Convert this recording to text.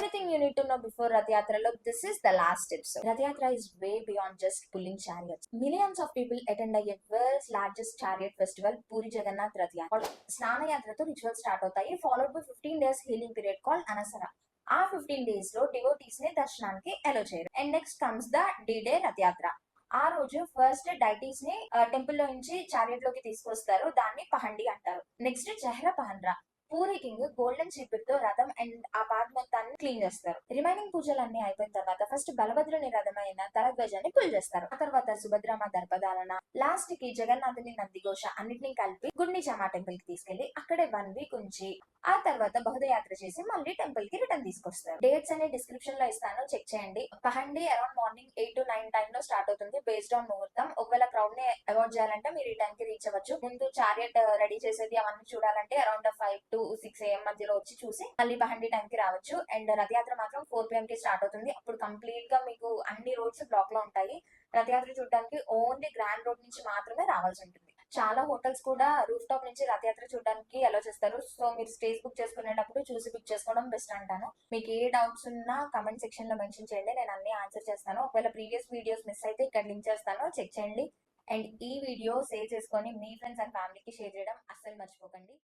Everything you need to know before Rath Yatra. Look, this is the last episode. Rath Yatra is way beyond just pulling chariots. Millions of people attend the world's largest chariot festival, Puri Jagannath Rath Yatra. Snana Yatrato rituals start అవుతాయి, followed by 15 days healing period called Anasara. ఆ 15 days లో devotees ని దర్శనానికి అలో చేయరు. And next comes the day Rath యాత్ర. ఆ రోజు first deities ని టెంపుల్ లో నుంచి చారియట్ లోకి తీసుకొస్తారు, దాన్ని పహండి అంటారు. నెక్స్ట్ చెహ్ర పహన్రా. పూరి కింగ్ గోల్డెన్ చీపిర్ తో రథం అండ్ ఆ పాత్ మొత్తాన్ని క్లీన్ చేస్తారు. రిమైనింగ్ పూజలు అన్ని అయిపోయిన తర్వాత ఫస్ట్ బలభద్రుని రథమైన తలధ్వజాన్ని పుల్ చేస్తారు. ఆ తర్వాత సుభద్రమ్మ దర్పదాలన, లాస్ట్ కి జగన్నాథుని నందిఘోష అన్నిటిని కలిపి గుండిచామా టెంపుల్ కి తీసుకెళ్లి అక్కడే 1 వీక్ ఉంచి ఆ తర్వాత బహుదయాత్ర చేసి మళ్ళీ టెంపుల్ కి రిటర్న్ తీసుకొస్తారు. డేట్స్ అనే డిస్క్రిప్షన్ లో ఇస్తాను, చెక్ చేయండి. పహండి అరౌండ్ మార్నింగ్ 8 to 9 టైమ్ లో స్టార్ట్ అవుతుంది బేస్డ్ ఆన్ ముహూర్తం. ఒకవేళ క్రౌడ్ ని అవాయిడ్ చేయాలంటే మీరు ఈ టైం కి రీచ్ అవ్వచ్చు. ముందు చారియట్ రెడీ చేసేది అవన్నీ చూడాలంటే అరౌండ్ 5 to 6 AM మధ్యలో వచ్చి చూసి మళ్ళీ పహండి టైం కి రావచ్చు. అండ్ రథయాత్ర మాత్రం 4 PM కి స్టార్ట్ అవుతుంది. అప్పుడు కంప్లీట్ గా మీకు అన్ని రోడ్స్ బ్లాక్ లో ఉంటాయి. రథయాత్ర చూడడానికి ఓన్లీ గ్రాండ్ రోడ్ నుంచి మాత్రమే రావాల్సి ఉంటుంది. చాలా హోటల్స్ కూడా రూఫ్ టాప్ నుంచి రథయాత్ర చూడడానికి అలో చేస్తారు. సో మీరు స్టేజ్ బుక్ చేసుకునేటప్పుడు చూసి బుక్ చేసుకోవడం బెస్ట్ అంటాను. మీకు ఏ డౌట్స్ ఉన్నా కమెంట్ సెక్షన్ లో మెన్షన్ చేయండి, నేను అన్ని ఆన్సర్ చేస్తాను. ఒకవేళ ప్రీవియస్ వీడియోస్ మిస్ అయితే ఇక్కడ లింక్ చేస్తాను, చెక్ చేయండి. అండ్ ఈ వీడియో సేవ్ చేసుకొని మీ ఫ్రెండ్స్ అండ్ ఫ్యామిలీకి షేర్ చేయడం అస్సలు మర్చిపోకండి.